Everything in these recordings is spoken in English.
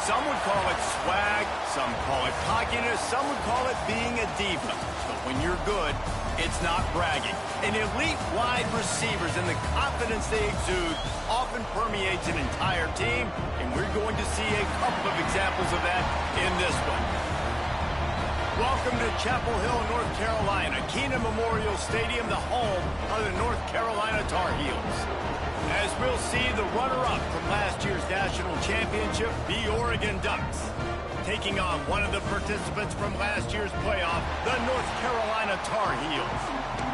Some would call it swag, some call it cockiness, some would call it being a diva. But when you're good, it's not bragging. An elite wide receivers and the confidence they exude often permeates an entire team, and we're going to see a couple of examples of that in this one. Welcome to Chapel Hill, North Carolina, Kenan Memorial Stadium, the home of the North Carolina Tar Heels. As we'll see the runner-up from last year's national championship, the Oregon Ducks, taking on one of the participants from last year's playoff, the North Carolina Tar Heels.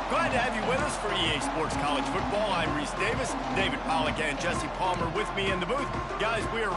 Glad to have you with us for EA Sports College Football. I'm Reese Davis, David Pollack and Jesse Palmer with me in the booth. Guys, we are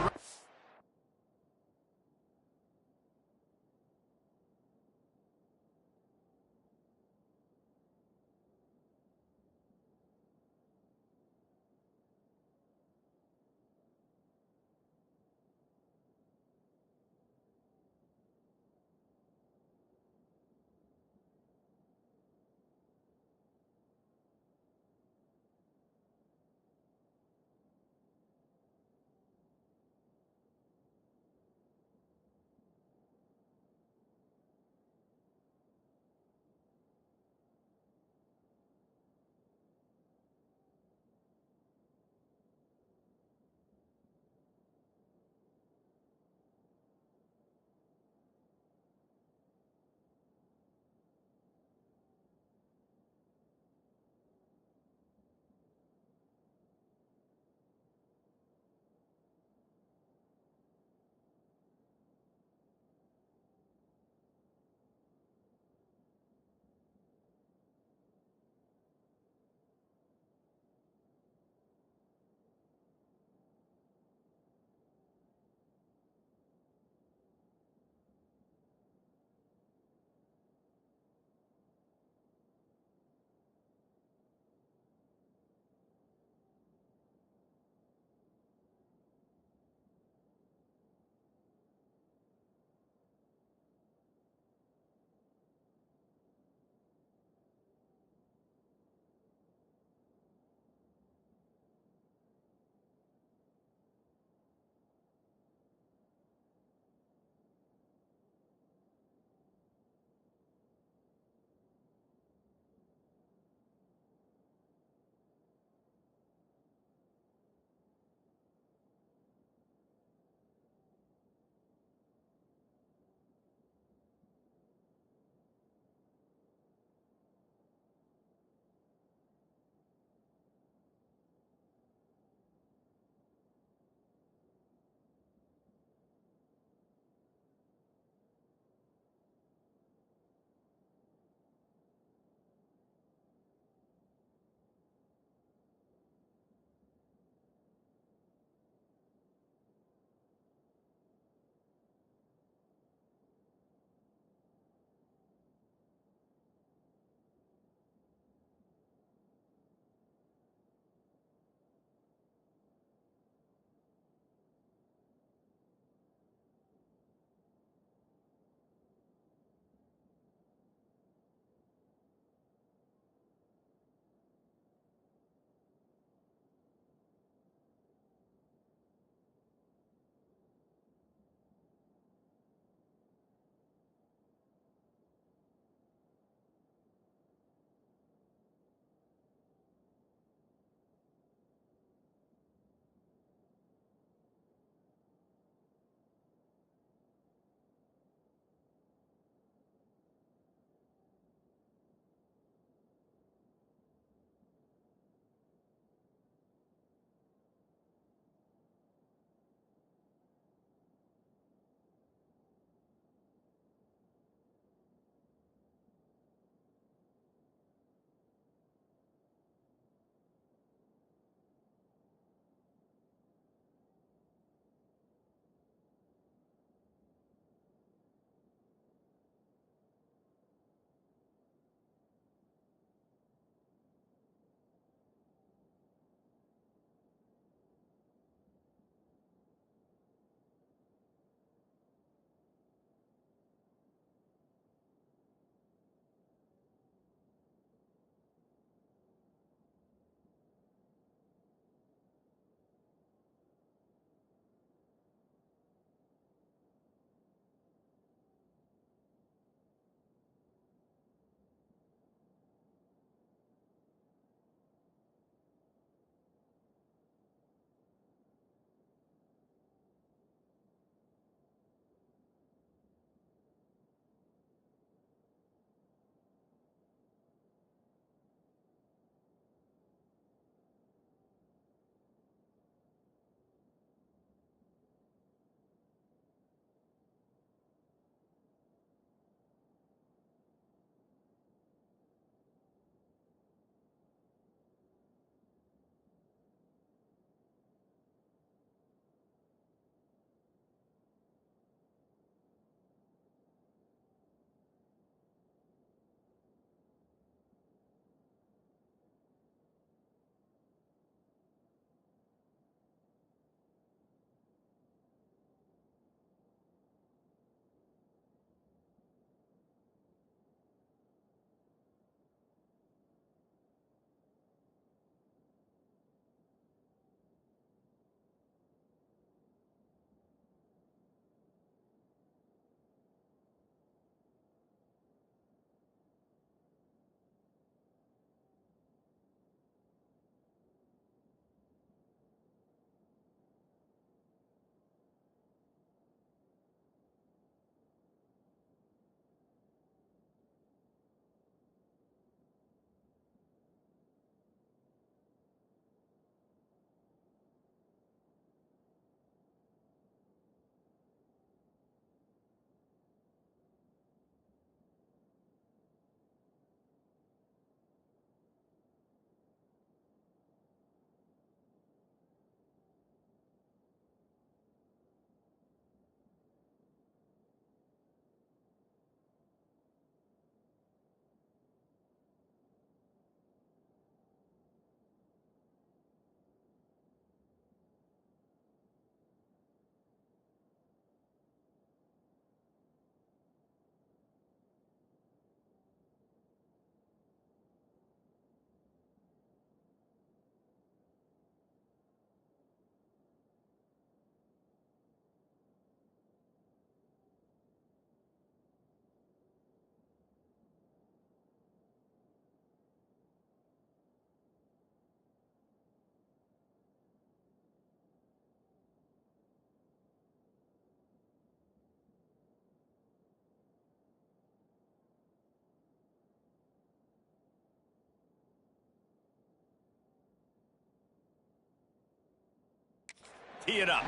tee it up.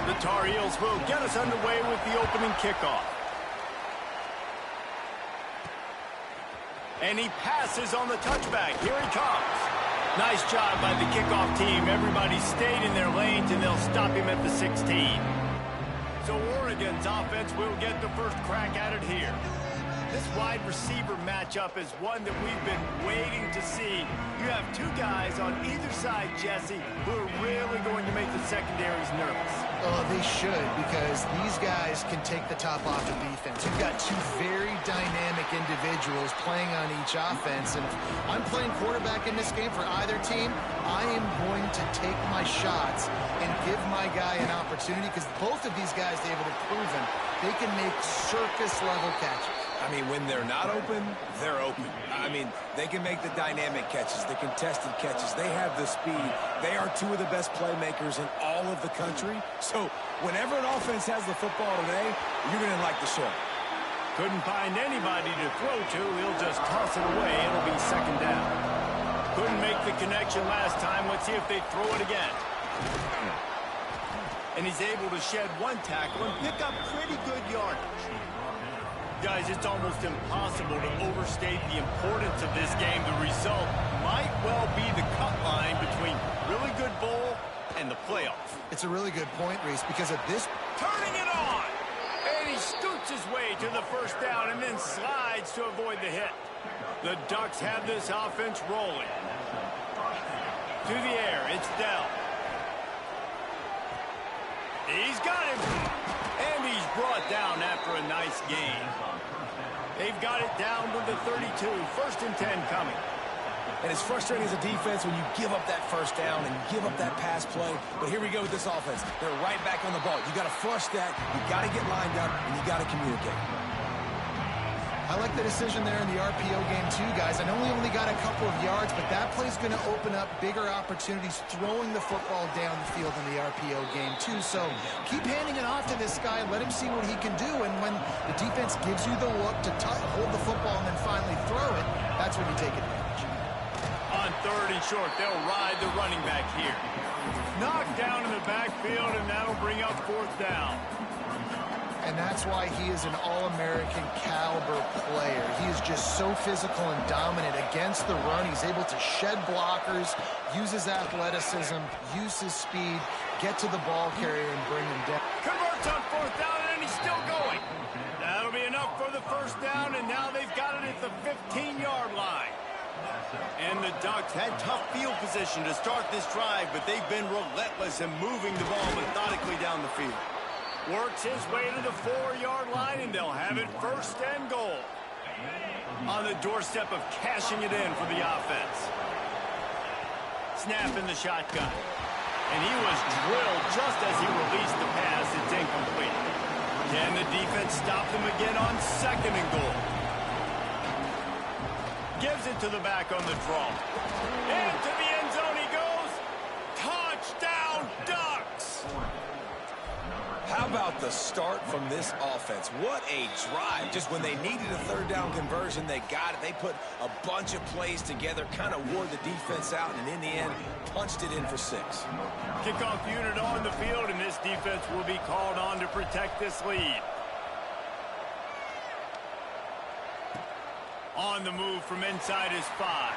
The Tar Heels will get us underway with the opening kickoff. And he passes on the touchback. Here he comes. Nice job by the kickoff team. Everybody stayed in their lanes, and they'll stop him at the 16. So Oregon's offense will get the first crack at it here. This wide receiver matchup is one that we've been waiting to see. You have two guys on either side, Jesse, who are really going to make the secondaries nervous. Oh, they should, because these guys can take the top off the defense. You've got two very dynamic individuals playing on each offense, and if I'm playing quarterback in this game for either team, I am going to take my shots and give my guy an opportunity, because both of these guys, David, have proven they can make circus-level catches. I mean, when they're not open, they're open. I mean, they can make the dynamic catches, the contested catches. They have the speed. They are two of the best playmakers in all of the country. So whenever an offense has the football today, you're going to like the show. Couldn't find anybody to throw to. He'll just toss it away. It'll be second down. Couldn't make the connection last time. Let's see if they throw it again. And he's able to shed one tackle and pick up pretty good yardage. Guys, it's almost impossible to overstate the importance of this game. The result might well be the cut line between really good bowl and the playoff. It's a really good point, Reese, because at this... Turning it on! And he scoots his way to the first down and then slides to avoid the hit. The Ducks have this offense rolling. To the air, it's Dell. He's got him. And he's brought down after a nice gain. They've got it down to the 32. First and 10 coming. And it's frustrating as a defense when you give up that first down and give up that pass play. But here we go with this offense. They're right back on the ball. You got to flush that. You got to get lined up, and you got to communicate. I like the decision there in the RPO game too, guys. I know we only got a couple of yards, but that play's going to open up bigger opportunities throwing the football down the field in the RPO game too. So keep handing it off to this guy. Let him see what he can do. And when the defense gives you the look to hold the football and then finally throw it, that's when you take advantage. On third and short, they'll ride the running back here. Knocked down in the backfield, and that'll bring up fourth down. And that's why he is an All-American caliber player. He is just so physical and dominant against the run. He's able to shed blockers, use his athleticism, use his speed, get to the ball carrier, and bring him down. Converts on fourth down, and he's still going. That'll be enough for the first down, and now they've got it at the 15-yard line. And the Ducks had tough field position to start this drive, but they've been relentless in moving the ball methodically down the field. Works his way to the 4-yard line, and they'll have it first and goal. On the doorstep of cashing it in for the offense. Snap in the shotgun. And he was drilled just as he released the pass. It's incomplete. Can the defense stop them again on second and goal? Gives it to the back on the draw. Into the end zone he goes. Touchdown, Ducks! How about the start from this offense? What a drive. Just when they needed a third down conversion, they got it. They put a bunch of plays together, kind of wore the defense out, and in the end, punched it in for 6. Kickoff unit on the field, and this defense will be called on to protect this lead. On the move from inside his 5.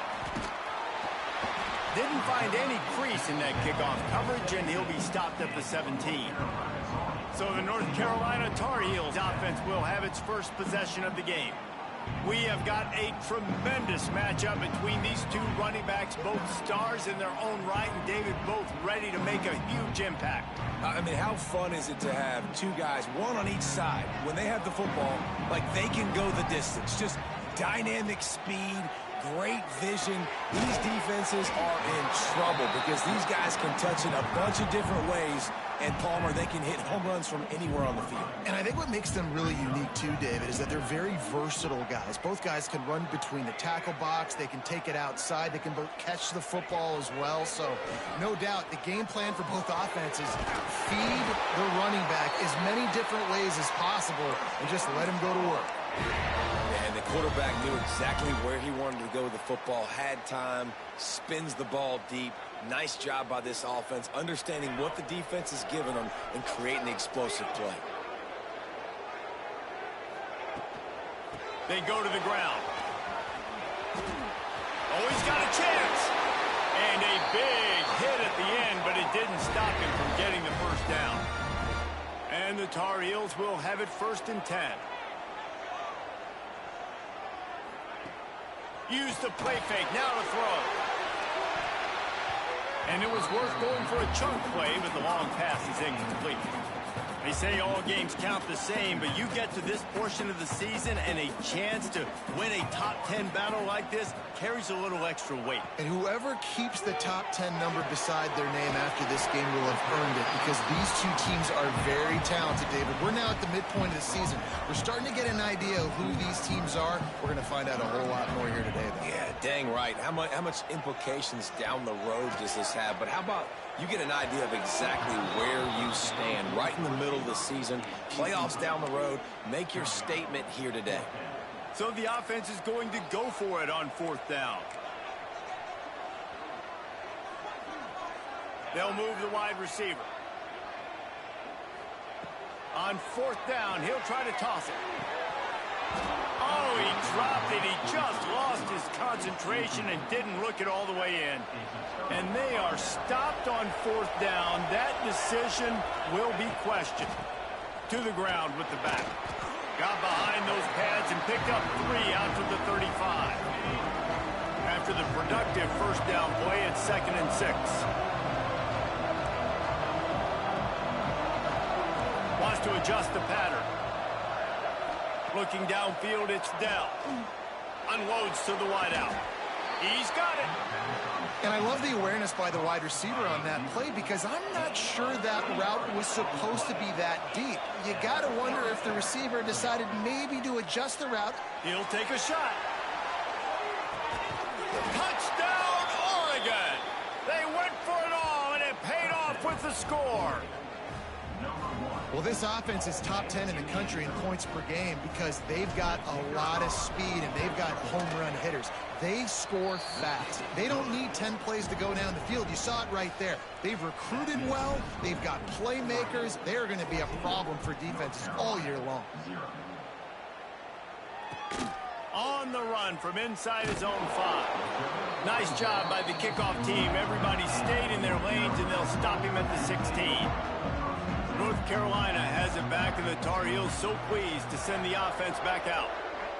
Didn't find any crease in that kickoff coverage, and he'll be stopped at the 17. So the North Carolina Tar Heels offense will have its first possession of the game. We have got a tremendous matchup between these two running backs, both stars in their own right, and David, both ready to make a huge impact. I mean, how fun is it to have two guys, one on each side, when they have the football, like they can go the distance. Just dynamic speed, great vision. These defenses are in trouble because these guys can touch it a bunch of different ways. And Palmer, they can hit home runs from anywhere on the field. And I think what makes them really unique too, David, is that they're very versatile guys. Both guys can run between the tackle box. They can take it outside. They can both catch the football as well. So no doubt the game plan for both offenses, feed the running back as many different ways as possible and just let him go to work. And the quarterback knew exactly where he wanted to go with the football, had time, spins the ball deep. Nice job by this offense, understanding what the defense is giving them and creating the explosive play. They go to the ground. Oh, he's got a chance. And a big hit at the end, but it didn't stop him from getting the first down. And the Tar Heels will have it 1st and 10. Use the play fake, now to throw. And it was worth going for a chunk play, but the long pass is incomplete. They say all games count the same, but you get to this portion of the season and a chance to win a top 10 battle like this carries a little extra weight. And whoever keeps the top 10 number beside their name after this game will have earned it, because these two teams are very talented, David. We're now at the midpoint of the season. We're starting to get an idea of who these teams are. We're going to find out a whole lot more here today, though. Yeah, dang right. How much implications down the road does this have? But how about you get an idea of exactly where you stand right in the middle of the season, playoffs down the road, make your statement here today. So the offense is going to go for it on 4th down. They'll move the wide receiver. On 4th down, he'll try to toss it. Oh, he dropped it. He just lost his concentration and didn't look it all the way in. And they are stopped on 4th down. That decision will be questioned. To the ground with the back. Got behind those pads and picked up 3 out to the 35. After the productive 1st down play, it's 2nd and 6. Wants to adjust the pattern. Looking downfield, it's Dell. Unloads to the wideout. He's got it. And I love the awareness by the wide receiver on that play, because I'm not sure that route was supposed to be that deep. You got to wonder if the receiver decided maybe to adjust the route. He'll take a shot. Touchdown, Oregon! They went for it all, and it paid off with the score. Well, this offense is top 10 in the country in points per game because they've got a lot of speed and they've got home run hitters. They score fast. They don't need 10 plays to go down the field. You saw it right there. They've recruited well. They've got playmakers. They're going to be a problem for defenses all year long. On the run from inside his own 5. Nice job by the kickoff team. Everybody stayed in their lanes, and they'll stop him at the 16. North Carolina has it back, and the Tar Heels so pleased to send the offense back out.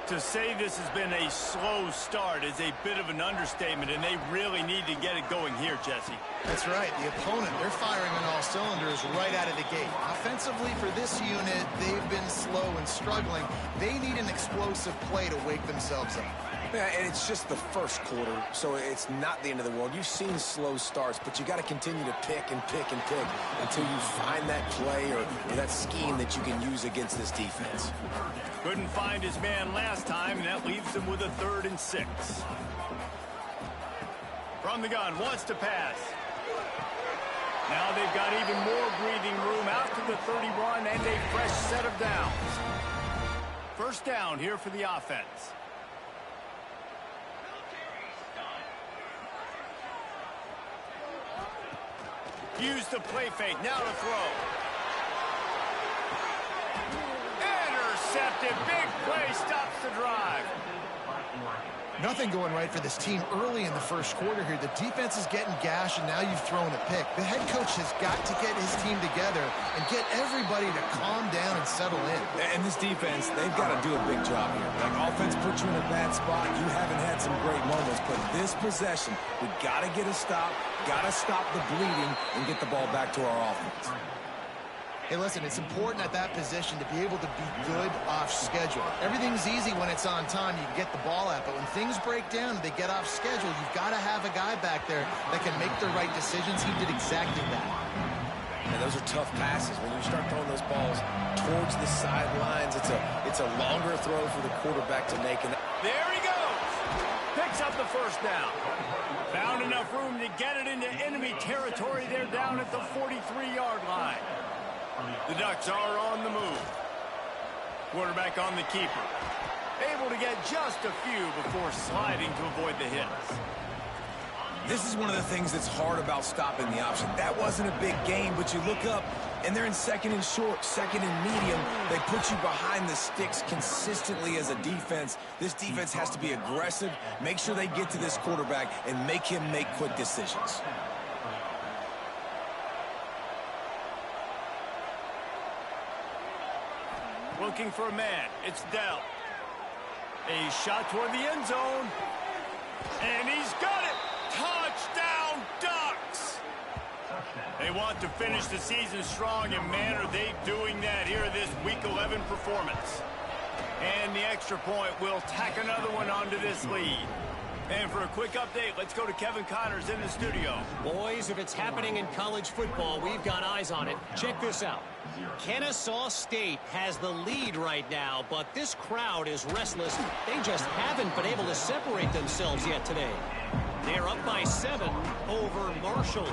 To say this has been a slow start is a bit of an understatement, and they really need to get it going here, Jesse. That's right. The opponent, they're firing on all cylinders right out of the gate. Offensively, for this unit, they've been slow and struggling. They need an explosive play to wake themselves up. Yeah, and it's just the first quarter, so it's not the end of the world. You've seen slow starts, but you got to continue to pick and pick and pick until you find that play or that scheme that you can use against this defense. Couldn't find his man last time, and that leaves him with a 3rd and 6. From the gun, wants to pass. Now they've got even more breathing room out to the 31 and a fresh set of downs. 1st down here for the offense. Use the play fake, now to throw. Intercepted, big play, stops the drive. Nothing going right for this team early in the first quarter here. The defense is getting gashed, and now you've thrown a pick. The head coach has got to get his team together and get everybody to calm down and settle in. And this defense, they've got to do a big job here. Like, offense puts you in a bad spot. You haven't had some great moments, but this possession, we got to get a stop, got to stop the bleeding, and get the ball back to our offense. Hey, listen, it's important at that position to be able to be good off schedule. Everything's easy when it's on time. You can get the ball out. But when things break down and they get off schedule, you've got to have a guy back there that can make the right decisions. He did exactly that. And those are tough passes. When you start throwing those balls towards the sidelines, it's a longer throw for the quarterback to make. And there he goes. Picks up the 1st down. Found enough room to get it into enemy territory. They're down at the 43-yard line. The Ducks are on the move. Quarterback on the keeper. able to get just a few before sliding to avoid the hits. This is one of the things that's hard about stopping the option. That wasn't a big gain, but you look up, and they're in second and short, second and medium. They put you behind the sticks consistently as a defense. This defense has to be aggressive, make sure they get to this quarterback, and make him make quick decisions. Looking for a man. It's Dell. A shot toward the end zone. And he's got it. Touchdown, Ducks! They want to finish the season strong, and man, are they doing that here this Week 11 performance. And the extra point will tack another one onto this lead. And for a quick update, let's go to Kevin Connors in the studio. Boys, if it's happening in college football, we've got eyes on it. Check this out. Kennesaw State has the lead right now, but this crowd is restless. They just haven't been able to separate themselves yet today. They're up by 7 over Marshall.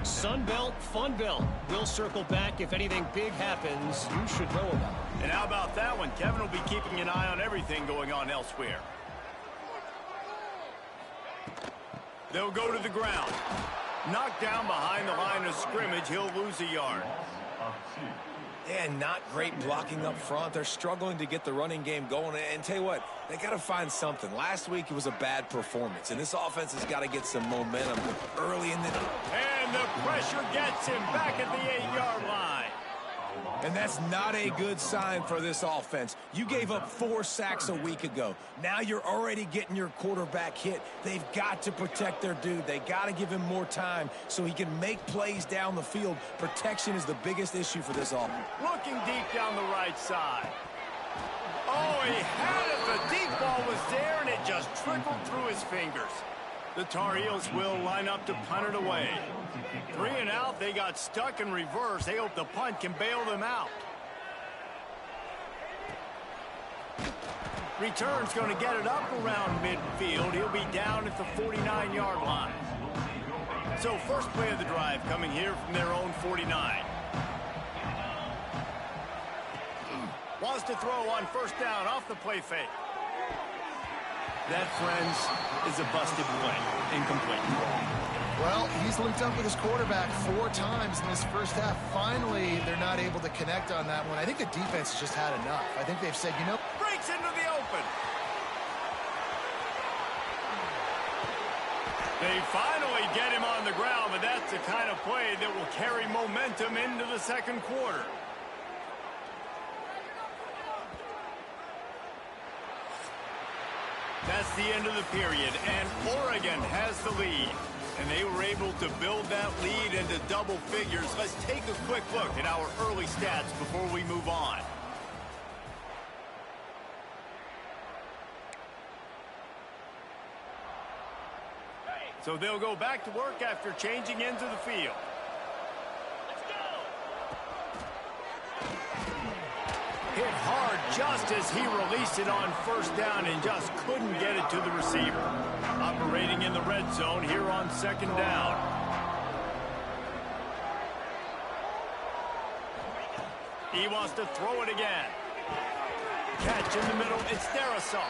Sunbelt, Funbelt. We'll circle back if anything big happens you should know about. And how about that one? Kevin will be keeping an eye on everything going on elsewhere. They'll go to the ground. Knocked down behind the line of scrimmage, he'll lose a yard. Yeah, not great blocking up front. They're struggling to get the running game going. And tell you what, they got to find something. Last week it was a bad performance, and this offense has got to get some momentum early in the... And the pressure gets him back at the 8-yard line. And that's not a good sign for this offense. You gave up 4 sacks a week ago. Now you're already getting your quarterback hit. They've got to protect their dude. They got to give him more time so he can make plays down the field. Protection is the biggest issue for this offense. Looking deep down the right side. Oh, he had it. The deep ball was there, and it just trickled through his fingers. The Tar Heels will line up to punt it away. 3 and out, they got stuck in reverse. They hope the punt can bail them out. Return's going to get it up around midfield. He'll be down at the 49-yard line. So first play of the drive coming here from their own 49. Wants to throw on first down off the play fake. That, friends, is a busted play. Incomplete. Well, he's linked up with his quarterback 4 times in this first half. Finally, they're not able to connect on that one. I think the defense has just had enough. I think they've said, you know... Breaks into the open. They finally get him on the ground, but that's the kind of play that will carry momentum into the second quarter. That's the end of the period, and Oregon has the lead. And they were able to build that lead into double figures. Let's take a quick look at our early stats before we move on. So they'll go back to work after changing into the field. Hit hard just as he released it on first down and just couldn't get it to the receiver. Operating in the red zone here on second down. He wants to throw it again. Catch in the middle, it's Darrisaw.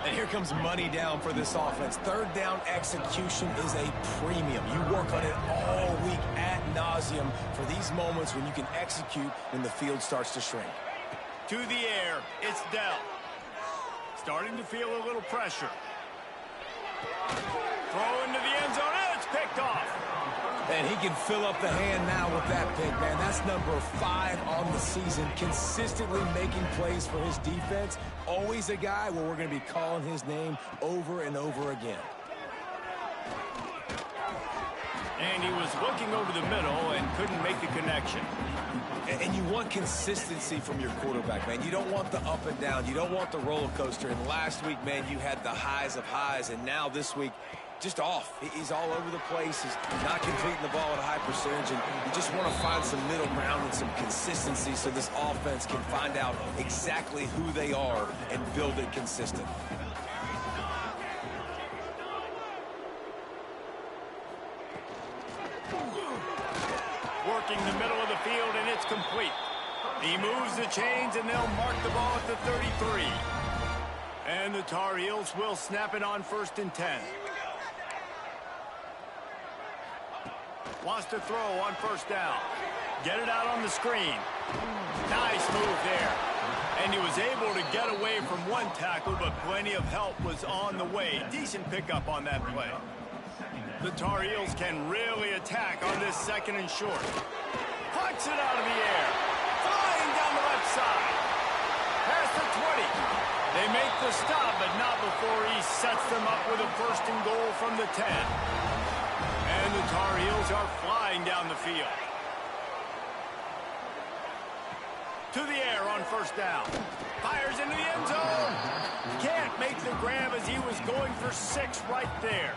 And here comes money down for this offense. Third down execution is a premium. You work on it all week ad nauseum for these moments when you can execute when the field starts to shrink. To the air, it's Dell. Starting to feel a little pressure. Throw into the end zone, and it's picked off. And he can fill up the hand now with that pick, man. That's number 5 on the season, consistently making plays for his defense. Always a guy where we're going to be calling his name over and over again. And he was looking over the middle and couldn't make the connection. And you want consistency from your quarterback, man. You don't want the up and down. You don't want the roller coaster. And last week, man, you had the highs of highs. And now this week, just off. He's all over the place. He's not completing the ball at a high percentage. And you just want to find some middle ground and some consistency so this offense can find out exactly who they are and build it consistent. Working the middle of the field, and it's complete. He moves the chains, and they'll mark the ball at the 33. And the Tar Heels will snap it on 1st and 10. Wants to throw on 1st down. Get it out on the screen. Nice move there. And he was able to get away from one tackle, but plenty of help was on the way. Decent pickup on that play. The Tar Heels can really attack on this 2nd and short. Puts it out of the air. Flying down the left side. Past the 20. They make the stop, but not before he sets them up with a 1st and goal from the 10. And the Tar Heels are flying down the field. To the air on 1st down. Fires into the end zone. Can't make the grab as he was going for 6 right there.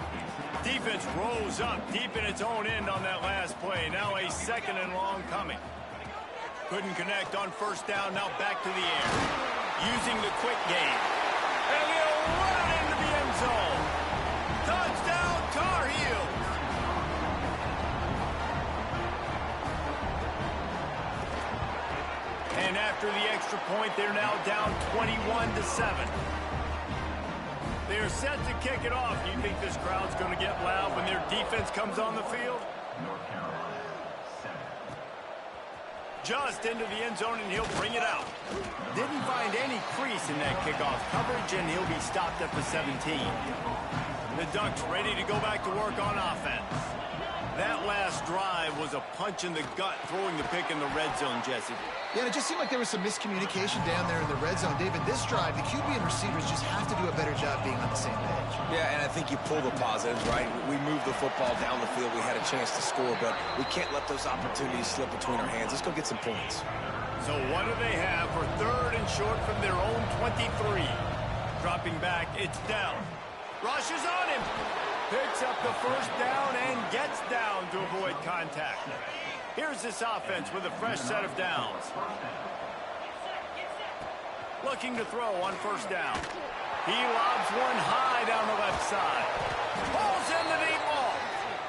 Defense rose up deep in its own end on that last play. Now a 2nd and long coming. Couldn't connect on 1st down. Now back to the air. Using the quick game. And he'll run it into the end zone. Touchdown, Tar Heels. And after the extra point, they're now down 21-7. They're set to kick it off. Do you think this crowd's going to get loud when their defense comes on the field? Just into the end zone, and he'll bring it out. Didn't find any crease in that kickoff coverage, and he'll be stopped at the 17. The Ducks ready to go back to work on offense. That last drive was a punch in the gut, throwing the pick in the red zone, Jesse. Yeah, it just seemed like there was some miscommunication down there in the red zone. David, this drive, the QB and receivers just have to do a better job being on the same page. Yeah, and I think you pull the positives, right? We moved the football down the field. We had a chance to score, but we can't let those opportunities slip between our hands. Let's go get some points. So what do they have for 3rd and short from their own 23? Dropping back, it's down. Rushes on him. Picks up the 1st down and gets down to avoid contact. Here's this offense with a fresh set of downs. Looking to throw on 1st down. He lobs one high down the left side. Pulls in the deep ball.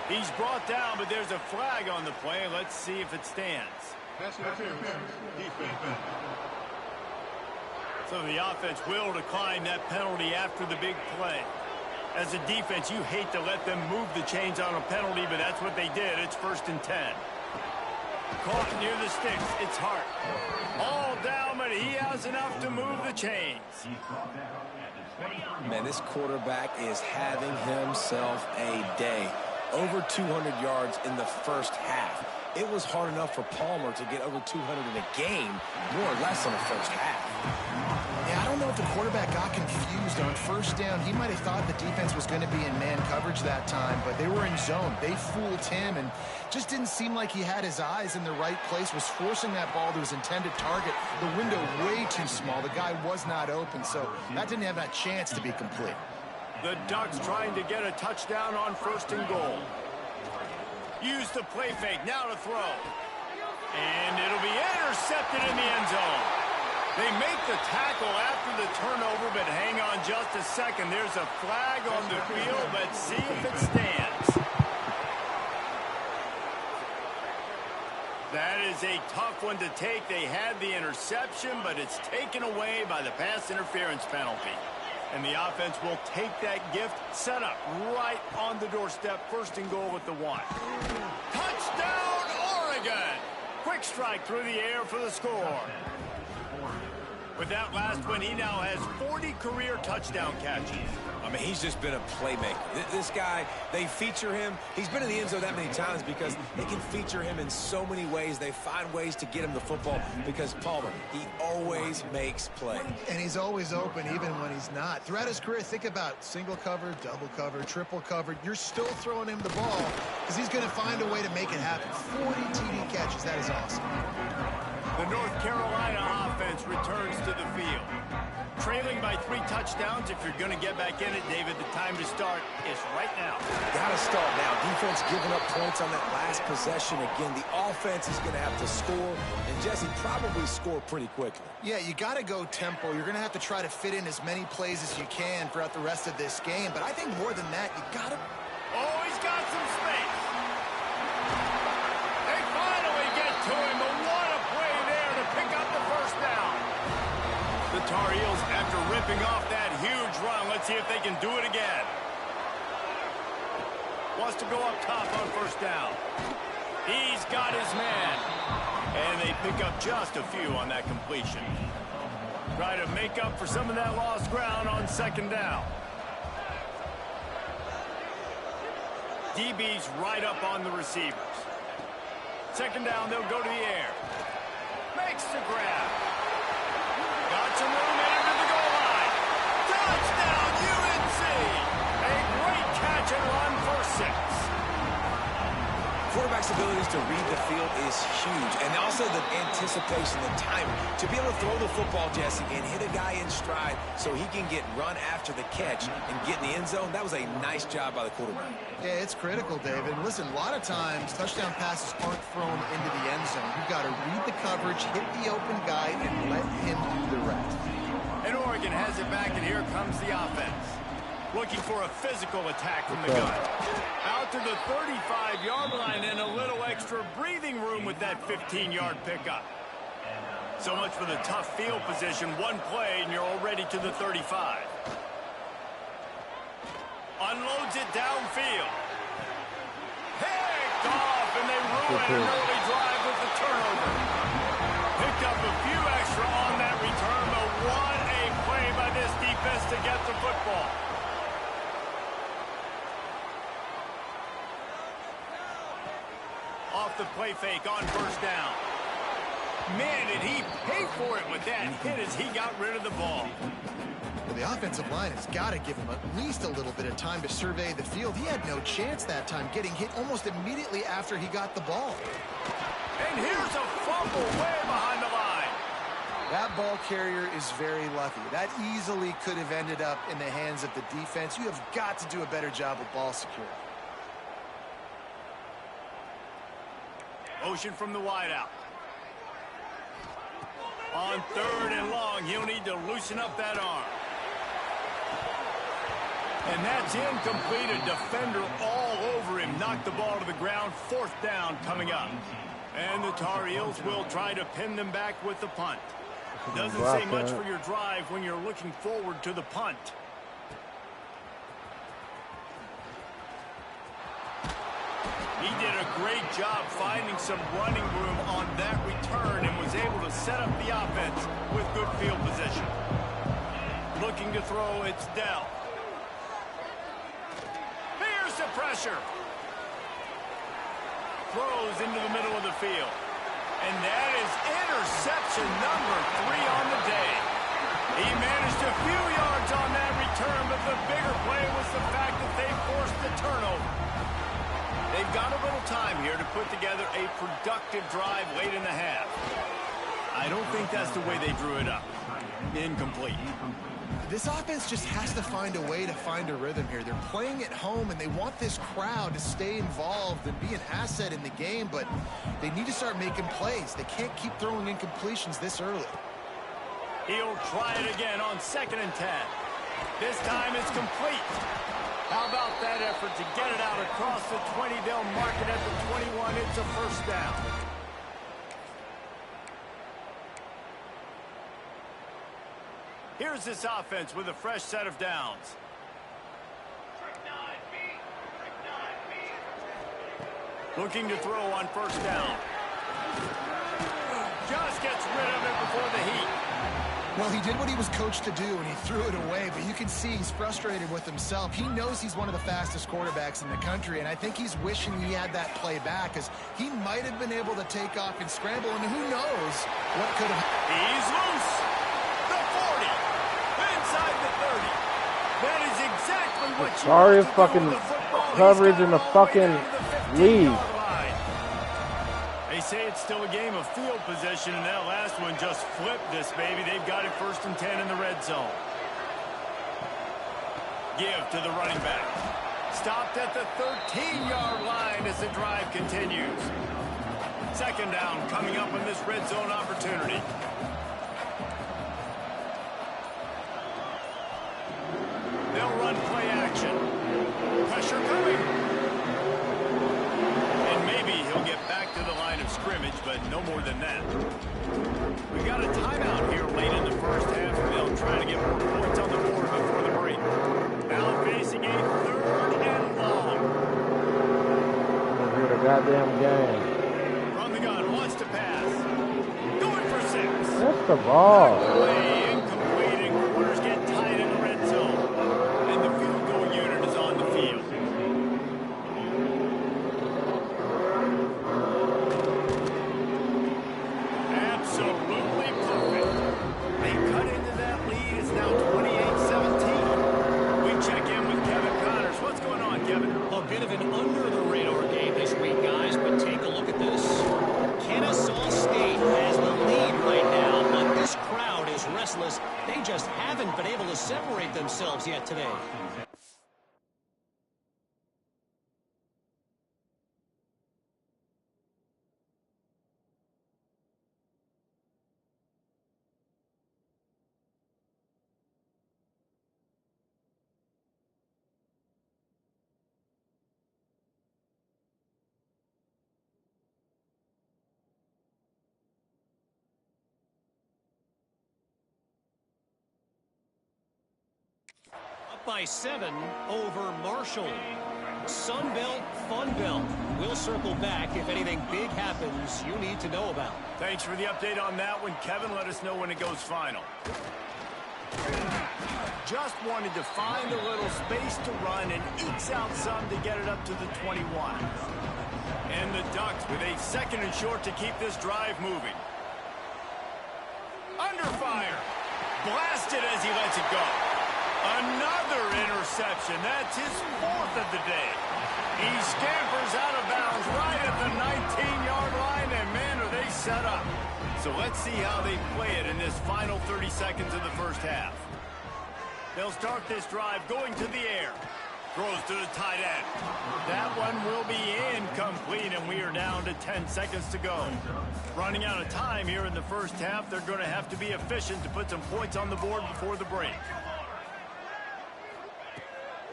He's brought down, but there's a flag on the play. Let's see if it stands. So the offense will decline that penalty after the big play. As a defense, you hate to let them move the chains on a penalty, but that's what they did. It's 1st and 10. Caught near the sticks. It's Hart. All down, but he has enough to move the chains. Man, this quarterback is having himself a day. Over 200 yards in the 1st half. It was hard enough for Palmer to get over 200 in a game, more or less in the 1st half. Yeah, I don't know if the quarterback got confused on 1st down. He might have thought the defense was going to be in man coverage that time, but they were in zone. They fooled him and just didn't seem like he had his eyes in the right place, was forcing that ball to his intended target. The window way too small. The guy was not open, so that didn't have that chance to be complete. The Ducks trying to get a touchdown on 1st and goal. Use the play fake, now to throw. And it'll be intercepted in the end zone. They make the tackle after the turnover, but hang on just a second. There's a flag on the field. Let's see if it stands. That is a tough one to take. They had the interception, but it's taken away by the pass interference penalty. And the offense will take that gift, set up right on the doorstep. 1st and goal at the 1. Touchdown, Oregon! Quick strike through the air for the score. With that last one, he now has 40 career touchdown catches. I mean, he's just been a playmaker. This guy, they feature him. He's been in the end zone that many times because they can feature him in so many ways. They find ways to get him the football because Palmer, he always makes plays. And he's always open even when he's not. Throughout his career, think about single cover, double cover, triple cover. You're still throwing him the ball because he's going to find a way to make it happen. 40 TD catches. That is awesome. The North Carolina offense returns to the field. Trailing by 3 touchdowns. If you're going to get back in it, David, the time to start is right now. Got to start now. Defense giving up points on that last possession. Again, the offense is going to have to score, and Jesse probably score pretty quickly. Yeah, you got to go tempo. You're going to have to try to fit in as many plays as you can throughout the rest of this game. But I think more than that, you got to... Oh, he's got some space. They finally get to him, but what a play there to pick up Tar Heels, after ripping off that huge run, let's see if they can do it again. Wants to go up top on first down. He's got his man. And they pick up just a few on that completion. Try to make up for some of that lost ground on second down. DB's right up on the receivers. Second down, they'll go to the air. Makes the grab. Got some room into the goal line. Touchdown, UNC! A great catch and run for 6. Quarterback's abilities to read the field is huge, and also the anticipation, the timing. To be able to throw the football, Jesse, and hit a guy in stride so he can get run after the catch and get in the end zone, that was a nice job by the quarterback. Yeah, it's critical, David. Listen, a lot of times, touchdown passes aren't thrown into the end zone. You've got to read the coverage, hit the open guy, and let him do the rest. And Oregon has it back, and here comes the offense. Looking for a physical attack from the gun. Out to the 35-yard line and a little extra breathing room with that 15-yard pickup. So much for the tough field position. One play and you're already to the 35. Unloads it downfield. Picked off, and they ruin an early drive with the turnover. Picked up a few extra on that return, but what a play by this defense to get the football. Off the play fake on first down. Man, did he pay for it with that hit as he got rid of the ball. Well, the offensive line has got to give him at least a little bit of time to survey the field. He had no chance that time, getting hit almost immediately after he got the ball. And here's a fumble way behind the line. That ball carrier is very lucky. That easily could have ended up in the hands of the defense. You have got to do a better job with ball security. Motion from the wideout. On third and long, he'll need to loosen up that arm. And that's incomplete. A defender all over him. Knocked the ball to the ground. Fourth down coming up. And the Tar Heels will try to pin them back with the punt. Doesn't say much for your drive when you're looking forward to the punt. He did a great job finding some running room on that return and was able to set up the offense with good field position. Looking to throw, it's Dell. Here's the pressure. Throws into the middle of the field. And that is interception number 3 on the day. He managed a few yards on that return, but the bigger play was the fact that they forced the turnover. They've got a little time here to put together a productive drive late in the half. I don't think that's the way they drew it up. Incomplete. This offense just has to find a way to find a rhythm here. They're playing at home, and they want this crowd to stay involved and be an asset in the game, but they need to start making plays. They can't keep throwing incompletions this early. He'll try it again on 2nd and 10. This time it's complete. How about that effort to get it out across the 20? They'll mark it at the 21. It's a first down. Here's this offense with a fresh set of downs. Looking to throw on first down. Just gets rid of it before the heat. Well, he did what he was coached to do, and he threw it away, but you can see he's frustrated with himself. He knows he's one of the fastest quarterbacks in the country, and I think he's wishing he had that play back, because he might have been able to take off and scramble, and who knows what could have... He's loose. The 40. Inside the 30. That is exactly what you Sorry, want to fucking do with the football. coverage in the fucking league. They say it's still a game of field position, and that last one just flipped this baby. They've got it 1st and 10 in the red zone. Give to the running back. Stopped at the 13-yard line as the drive continues. 2nd down coming up on this red zone opportunity. They'll run play action. Pressure coming. Scrimmage, but no more than that. We got a timeout here late in the first half, and they'll goddamn game. From the gun, wants to pass. Going for 6. That's the ball. Play incomplete, and quarters get tied in the red zone. And the field goal unit is on the field. Absolutely perfect. They cut into that lead. It's now 28-17. We check in with Kevin Connors. What's going on, Kevin? A bit of an under-the-radar game this week, guys, but take a look at this. Kennesaw State has the lead right now, but this crowd is restless. They just haven't been able to separate themselves yet today. Up by 7 over Marshall. Sun Belt, Fun Belt. We'll circle back if anything big happens you need to know about. Thanks for the update on that one, Kevin. Let us know when it goes final. Just wanted to find a little space to run and ekes out some to get it up to the 21. And the Ducks with a 2nd and short to keep this drive moving. Under fire. Blasted as he lets it go. Another interception. That's his 4th of the day. He scampers out of bounds right at the 19-yard line, and man, are they set up. So let's see how they play it in this final 30 seconds of the first half. They'll start this drive going to the air. Throws to the tight end. That one will be incomplete, and we are down to 10 seconds to go. Running out of time here in the first half, they're going to have to be efficient to put some points on the board before the break.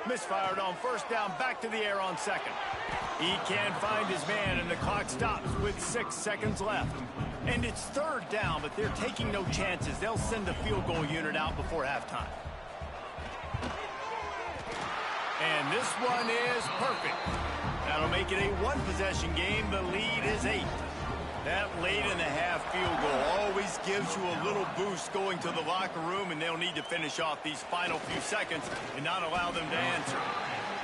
Misfired on 1st down, back to the air on 2nd. He can't find his man, and the clock stops with 6 seconds left. And it's 3rd down, but they're taking no chances. They'll send the field goal unit out before halftime. And this one is perfect. That'll make it a 1-possession game. The lead is 8. That late in the half field goal always gives you a little boost going to the locker room, and they'll need to finish off these final few seconds and not allow them to answer.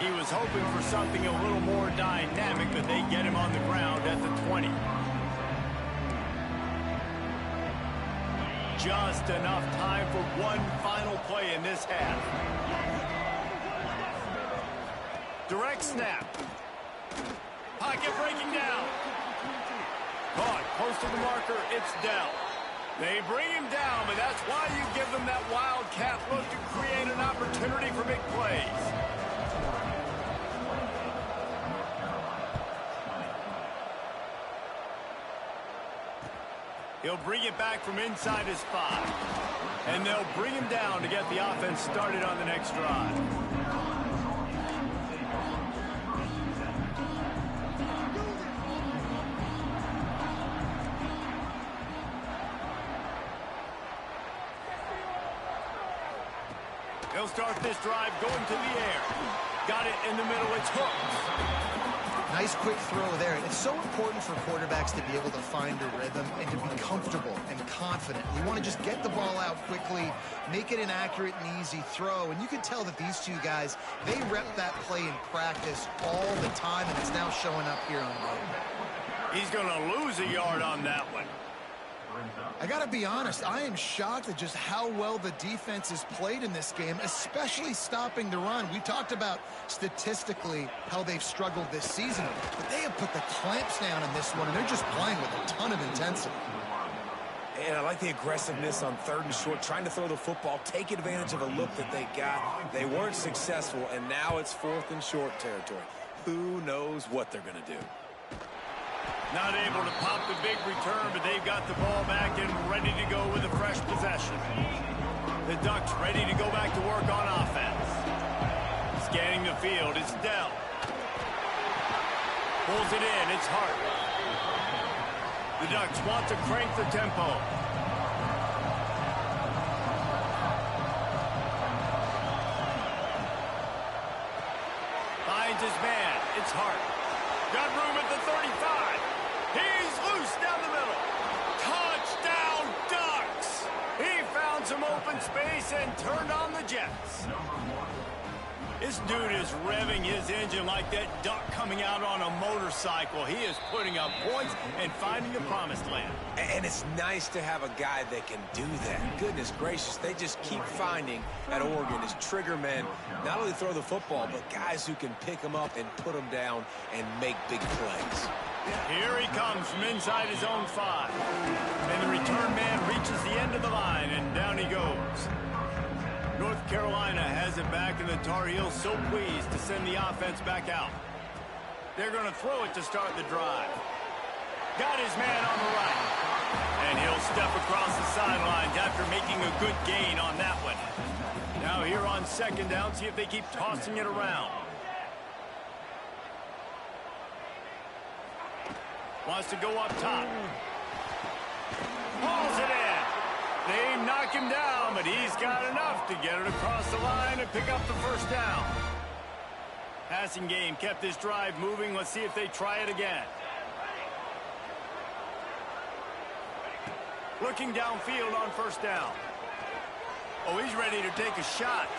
He was hoping for something a little more dynamic, but they get him on the ground at the 20. Just enough time for one final play in this half. Direct snap. Pocket breaking down. Caught close to the marker. It's Dell. They bring him down, but that's why you give them that wildcat look to create an opportunity for big plays. He'll bring it back from inside his 5. And they'll bring him down to get the offense started on the next drive. They'll start this drive going to the air. Got it in the middle. It's hooked. Nice quick throw there. It's so important for quarterbacks to be able to find a rhythm and to be comfortable and confident. You want to just get the ball out quickly, make it an accurate and easy throw. And you can tell that these two guys, they rep that play in practice all the time, and it's now showing up here on the road. He's going to lose a yard on that one. I got to be honest, I am shocked at just how well the defense has played in this game, especially stopping the run. We talked about statistically how they've struggled this season, but they have put the clamps down in this one, and they're just playing with a ton of intensity. And I like the aggressiveness on 3rd and short, trying to throw the football, take advantage of a look that they got. They weren't successful, and now it's 4th and short territory. Who knows what they're going to do? Not able to pop the big return, but they've got the ball back and ready to go with a fresh possession. The Ducks ready to go back to work on offense. Scanning the field, it's Dell. Pulls it in, it's Hart. The Ducks want to crank the tempo. Finds his man, it's Hart. Got room at the 35. He's loose down the middle. Touchdown, Ducks! He found some open space and turned on the Jets. This dude is revving his engine like that duck coming out on a motorcycle. He is putting up points and finding the promised land. And it's nice to have a guy that can do that. Goodness gracious, they just keep finding at Oregon as trigger men, not only throw the football, but guys who can pick them up and put them down and make big plays. Here he comes from inside his own 5. And the return man reaches the end of the line, and down he goes. North Carolina has it back, and the Tar Heels so pleased to send the offense back out. They're going to throw it to start the drive. Got his man on the right. And he'll step across the sidelines after making a good gain on that one. Now here on second down, see if they keep tossing it around. Wants to go up top. Hauls it in. They knock him down, but he's got enough to get it across the line and pick up the first down. Passing game kept this drive moving. Let's see if they try it again. Looking downfield on first down. Oh, he's ready to take a shot.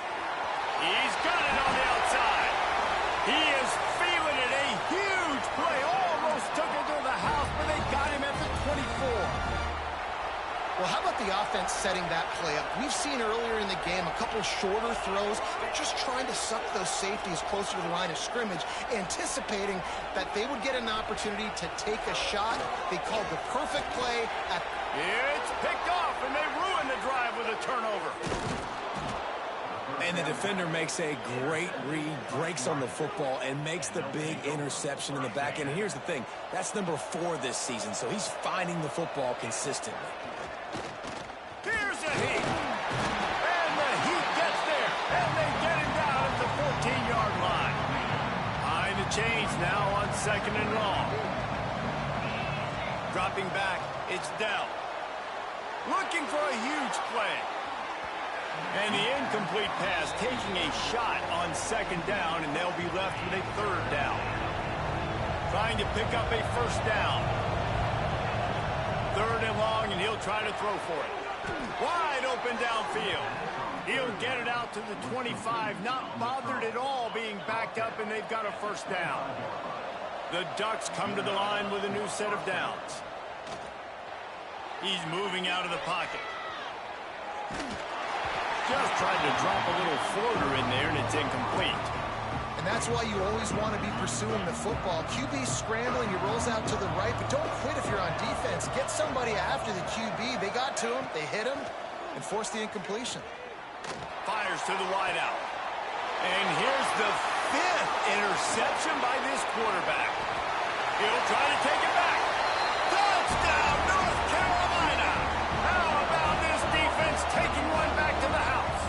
He's got it on the outside. He is feeling it. A huge play. Almost took it to the house, but they got him at the 24. Well, how about the offense setting that play up? We've seen earlier in the game a couple shorter throws. They're just trying to suck those safeties closer to the line of scrimmage, anticipating that they would get an opportunity to take a shot. They called the perfect play. It's picked off, and they ruin the drive with a turnover. And the defender makes a great read, breaks on the football, and makes the big interception in the back end. And here's the thing, that's number 4 this season, so he's finding the football consistently. Here's a heat. And the heat gets there. And they get him down at the 14-yard line. Behind the chains now on second and long. Dropping back, it's Dell. Looking for a huge play. And the incomplete pass taking a shot on second down, and they'll be left with a third down. Trying to pick up a first down. Third and long, and he'll try to throw for it. Wide open downfield. He'll get it out to the 25, not bothered at all being backed up, and they've got a first down. The Ducks come to the line with a new set of downs. He's moving out of the pocket. Just tried to drop a little floater in there, and it's incomplete. And that's why you always want to be pursuing the football. QB's scrambling, he rolls out to the right, but don't quit if you're on defense. Get somebody after the QB. They got to him, they hit him, and forced the incompletion. Fires to the wideout. And here's the 5th interception by this quarterback. He'll try to take it back. Touchdown, North Carolina! How about this defense taking one back to the house?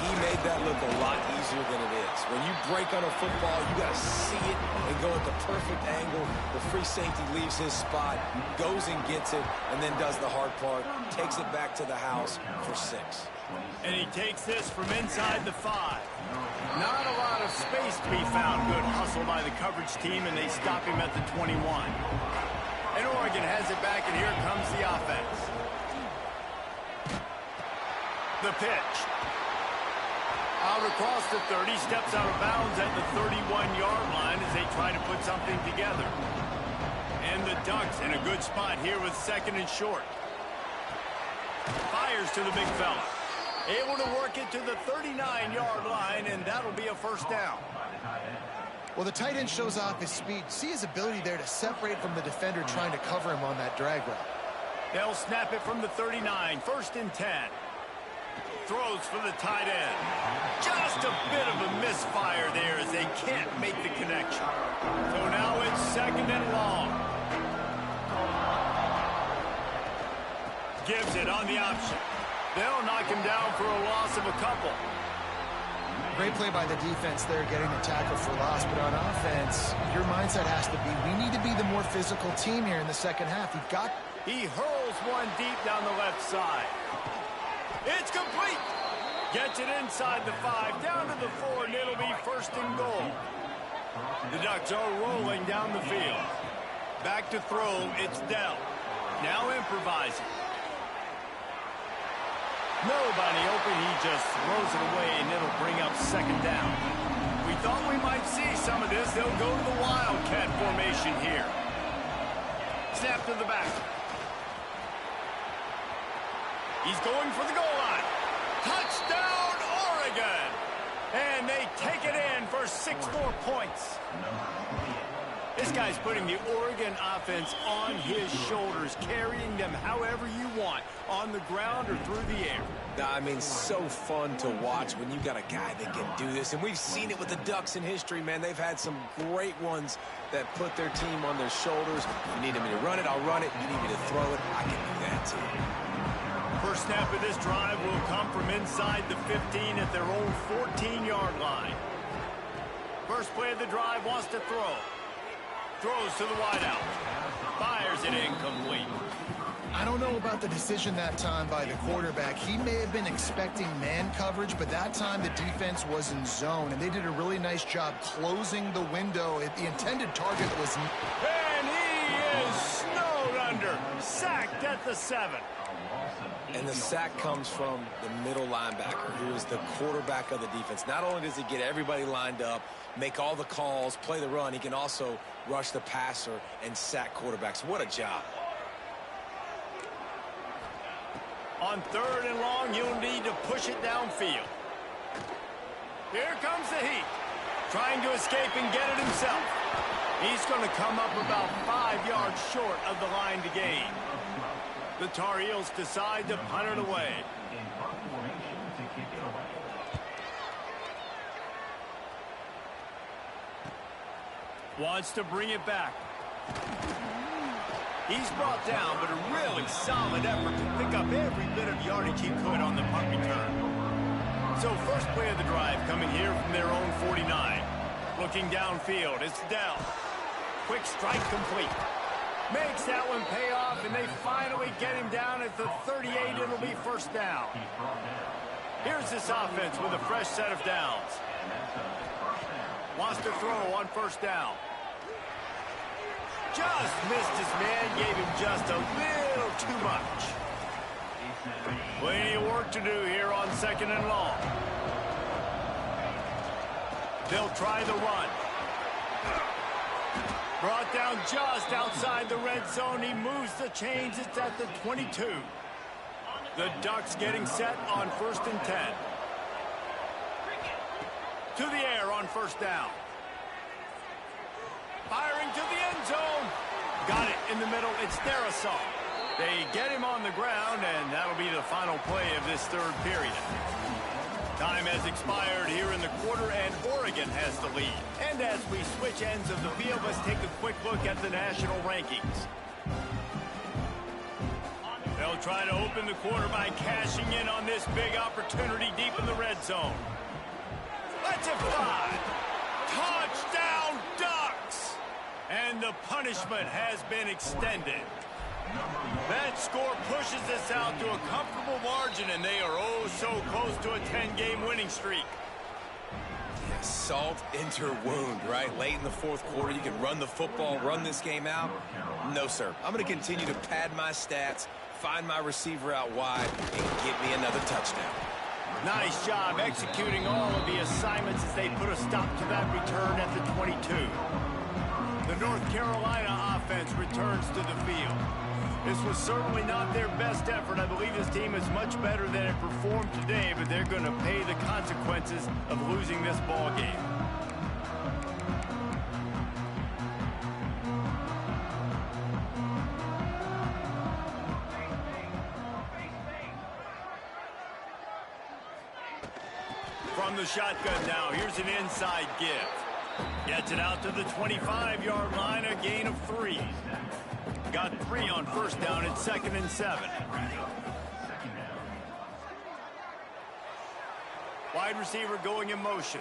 He made that look a lot easier than it is. When you break on a football, you got to see it and go at the perfect angle. The free safety leaves his spot, goes and gets it, and then does the hard part, takes it back to the house for 6. And he takes this from inside the 5. Not a lot of space to be found. Good hustle by the coverage team, and they stop him at the 21. And Oregon has it back, and here comes the offense. The pitch. Out across the 30, steps out of bounds at the 31-yard line as they try to put something together. And the Ducks in a good spot here with second and short. Fires to the big fella. Able to work it to the 39-yard line, and that'll be a first down. Well, the tight end shows off his speed. See his ability there to separate from the defender trying to cover him on that drag route. They'll snap it from the 39, first and 10. Throws for the tight end. Just a bit of a misfire there as they can't make the connection. So now it's second and long. Gives it on the option. They'll knock him down for a loss of a couple. Great play by the defense there, getting the tackle for loss. But on offense, your mindset has to be, we need to be the more physical team here in the second half. He hurls one deep down the left side. It's complete. Gets it inside the 5, down to the 4, and it'll be first and goal. The Ducks are rolling down the field. Back to throw, it's Dell. Now improvising. Nobody open, he just throws it away, and it'll bring up second down. We thought we might see some of this. They'll go to the Wildcat formation here. Snap to the back. He's going for the goal line. Touchdown, Oregon! And they take it in for 6 more points. This guy's putting the Oregon offense on his shoulders, carrying them however you want, on the ground or through the air. I mean, so fun to watch when you got a guy that can do this. And we've seen it with the Ducks in history, man. They've had some great ones that put their team on their shoulders. You need me to run it, I'll run it. You need me to throw it, I can do that too. First snap of this drive will come from inside the 15 at their own 14-yard line. First play of the drive, wants to throw. Throws to the wideout. Fires it incomplete. I don't know about the decision that time by the quarterback. He may have been expecting man coverage, but that time the defense was in zone, and they did a really nice job closing the window. The intended target was... And he is snowed under. Sacked at the 7. And the sack comes from the middle linebacker, who is the quarterback of the defense. Not only does he get everybody lined up, make all the calls, play the run, he can also rush the passer and sack quarterbacks. What a job. On 3rd and long, you'll need to push it downfield. Here comes the heat. Trying to escape and get it himself. He's going to come up about 5 yards short of the line to gain. The Tar Heels decide to punt it away. Wants to bring it back. He's brought down, but a really solid effort to pick up every bit of yardage he could on the punt return. So first play of the drive coming here from their own 49. Looking downfield, it's Dell. Quick strike complete. Makes that one pay off, and they finally get him down at the 38. It'll be first down. Here's this offense with a fresh set of downs. Wants to throw on first down. Just missed his man, gave him just a little too much. Plenty of work to do here on 2nd and long. They'll try the run. Brought down just outside the red zone. He moves the chains. It's at the 22. The Ducks getting set on 1st and 10. To the air on first down. Firing to the end zone. Got it in the middle. It's Darrisaw. They get him on the ground, and that'll be the final play of this 3rd period. Time has expired here in the quarter, and Oregon has the lead. And as we switch ends of the field, let's take a quick look at the national rankings. They'll try to open the quarter by cashing in on this big opportunity deep in the red zone. Let's it fly. Touchdown, Ducks! And the punishment has been extended. That score pushes us out to a comfortable margin, and they are oh so close to a 10-game winning streak. Yeah, salt into her wound, right? Late in the 4th quarter, you can run the football, run this game out. No, sir. I'm going to continue to pad my stats, find my receiver out wide, and get me another touchdown. Nice job executing all of the assignments as they put a stop to that return at the 22. The North Carolina offense returns to the field. This was certainly not their best effort. I believe this team is much better than it performed today, but they're going to pay the consequences of losing this ball game. From the shotgun now, here's an inside give. Gets it out to the 25-yard line, a gain of 3. Got 3 on first down at 2nd and 7. Wide receiver going in motion.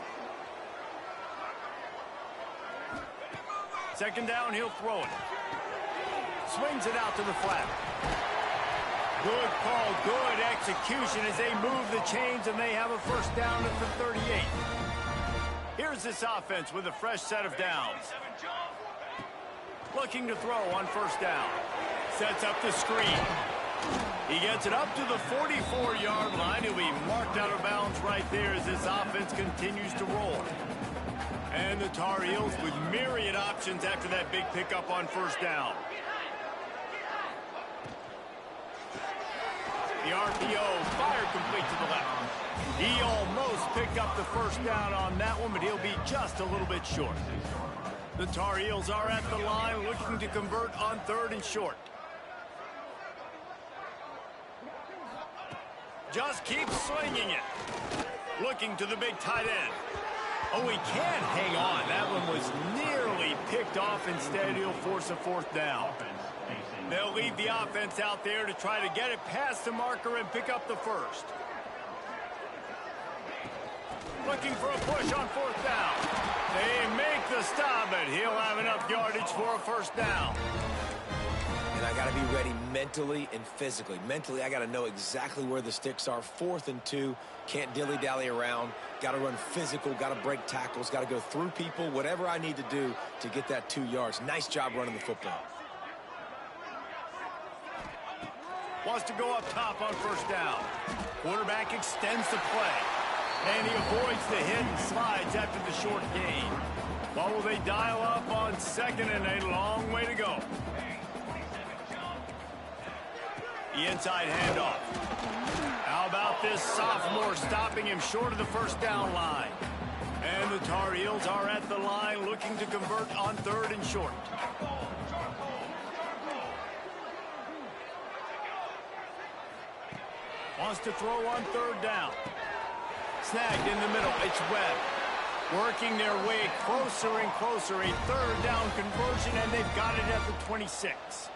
2nd down, he'll throw it. Swings it out to the flat. Good call, good execution as they move the chains, and they have a first down at the 38. Here's covers this offense with a fresh set of downs. Looking to throw on first down. Sets up the screen. He gets it up to the 44-yard line. He'll be marked out of bounds right there as this offense continues to roll. And the Tar Heels with myriad options after that big pickup on first down. The RPO fired complete to the left. He almost picked up the first down on that one, but he'll be just a little bit short. The Tar Heels are at the line looking to convert on 3rd and short. Just keeps swinging it. Looking to the big tight end. Oh, he can't hang on. That one was nearly picked off. Instead, he'll force a 4th down. They'll lead the offense out there to try to get it past the marker and pick up the 1st. Looking for a push on 4th down. They make the stop, but he'll have enough yardage for a 1st down. And I got to be ready mentally and physically. Mentally, I got to know exactly where the sticks are. 4th and 2. Can't dilly-dally around. Got to run physical. Got to break tackles. Got to go through people. Whatever I need to do to get that 2 yards. Nice job running the football. Wants to go up top on first down. Quarterback extends the play. And he avoids the hit and slides after the short gain. What will they dial up on 2nd and a long way to go? The inside handoff. How about this sophomore stopping him short of the first down line? And the Tar Heels are at the line looking to convert on 3rd and short. Wants to throw on 3rd down. Snagged in the middle. It's Webb. Working their way closer and closer. A 3rd down conversion, and they've got it at the 26.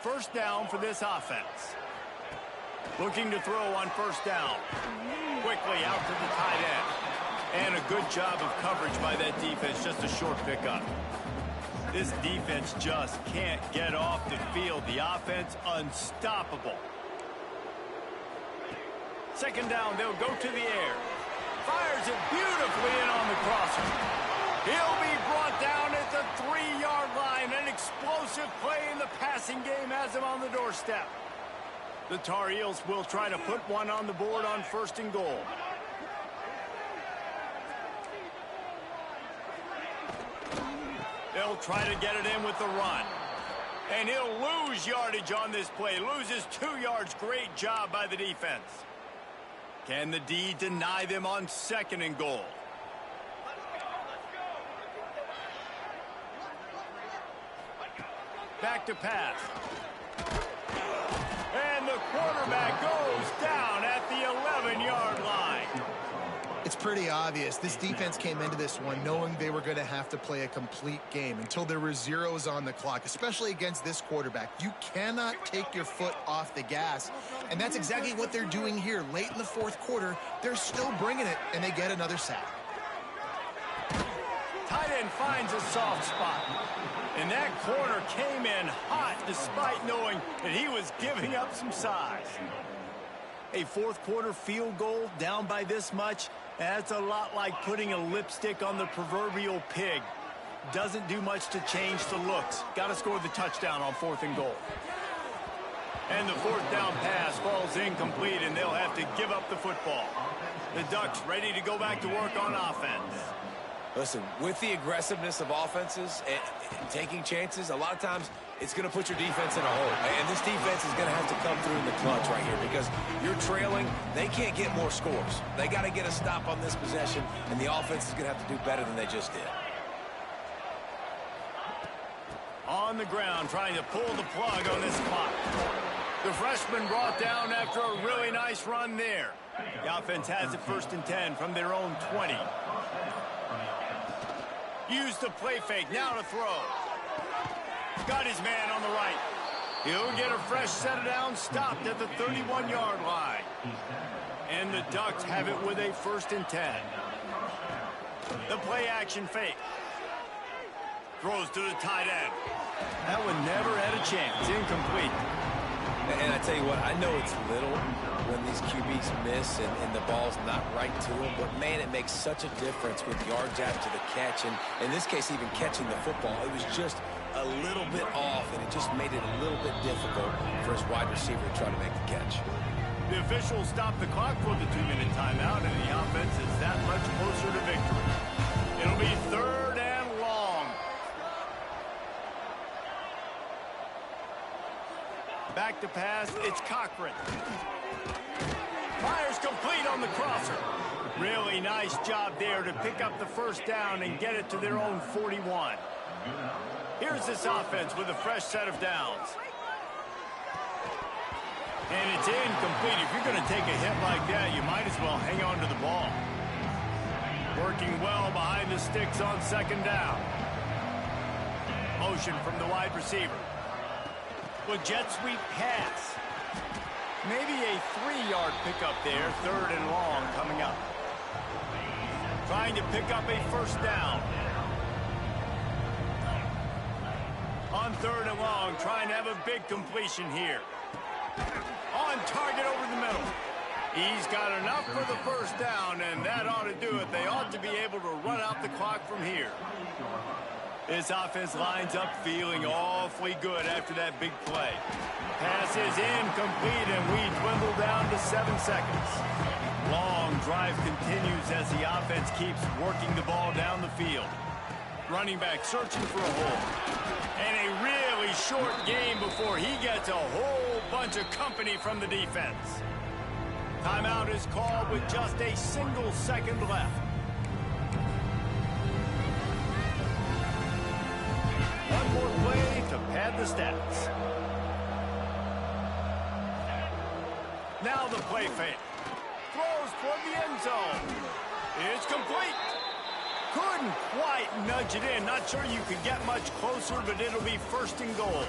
First down for this offense. Looking to throw on first down. Quickly out to the tight end. And a good job of coverage by that defense. Just a short pickup. This defense just can't get off the field. The offense unstoppable. 2nd down, they'll go to the air. Fires it beautifully in on the crosser. He'll be brought down at the 3-yard line. An explosive play in the passing game has him on the doorstep. The Tar Heels will try to put one on the board on 1st and goal. They'll try to get it in with the run. And he'll lose yardage on this play. Loses 2 yards. Great job by the defense. Can the D deny them on 2nd and goal? Back to pass. And the quarterback goes down at the 11-yard line. It's pretty obvious. This defense came into this one knowing they were going to have to play a complete game until there were zeros on the clock, especially against this quarterback. You cannot take your foot off the gas, and that's exactly what they're doing here. Late in the 4th quarter, they're still bringing it, and they get another sack. Tight end finds a soft spot. And that corner came in hot despite knowing that he was giving up some size. A 4th quarter field goal down by this much, that's a lot like putting a lipstick on the proverbial pig. Doesn't do much to change the looks. Got to score the touchdown on 4th and goal. And the 4th down pass falls incomplete, and they'll have to give up the football. The Ducks ready to go back to work on offense. Listen, with the aggressiveness of offenses and taking chances, a lot of times it's going to put your defense in a hole. And this defense is going to have to come through in the clutch right here because you're trailing. They can't get more scores. They got to get a stop on this possession, and the offense is going to have to do better than they just did. On the ground, trying to pull the plug on this clock. The freshman brought down after a really nice run there. The offense has it 1st and 10 from their own 20. Use the play fake, now to throw. Got his man on the right. He'll get a fresh set of downs, stopped at the 31-yard line. And the Ducks have it with a 1st and 10. The play action fake. Throws to the tight end. That one never had a chance. Incomplete. And I tell you what, I know it's little when these QBs miss and the ball's not right to them, but man, it makes such a difference with yards after the catch, and in this case, even catching the football. It was just a little bit off, and it just made it a little bit difficult for his wide receiver to try to make the catch. The officials stopped the clock for the 2-minute timeout, and the offense is that much closer to victory. It'll be 3rd and long. Back to pass, it's Cochran. Fires complete on the crosser. Really nice job there to pick up the first down and get it to their own 41. Here's this offense with a fresh set of downs. And it's incomplete. If you're going to take a hit like that, you might as well hang on to the ball. Working well behind the sticks on 2nd down. Motion from the wide receiver. With jet sweep pass. Maybe a 3-yard pickup there. 3rd and long coming up. Trying to pick up a first down. On 3rd and long, trying to have a big completion here. On target over the middle. He's got enough for the first down, and that ought to do it. They ought to be able to run out the clock from here. This offense lines up feeling awfully good after that big play. Pass is incomplete, and we dwindle down to 7 seconds. Long drive continues as the offense keeps working the ball down the field. Running back searching for a hole. And a really short game before he gets a whole bunch of company from the defense. Timeout is called with just a single second left. One more play to pad the stats. Now the play fake. Throws toward the end zone. It's complete. Couldn't quite nudge it in. Not sure you could get much closer, but it'll be 1st and goal.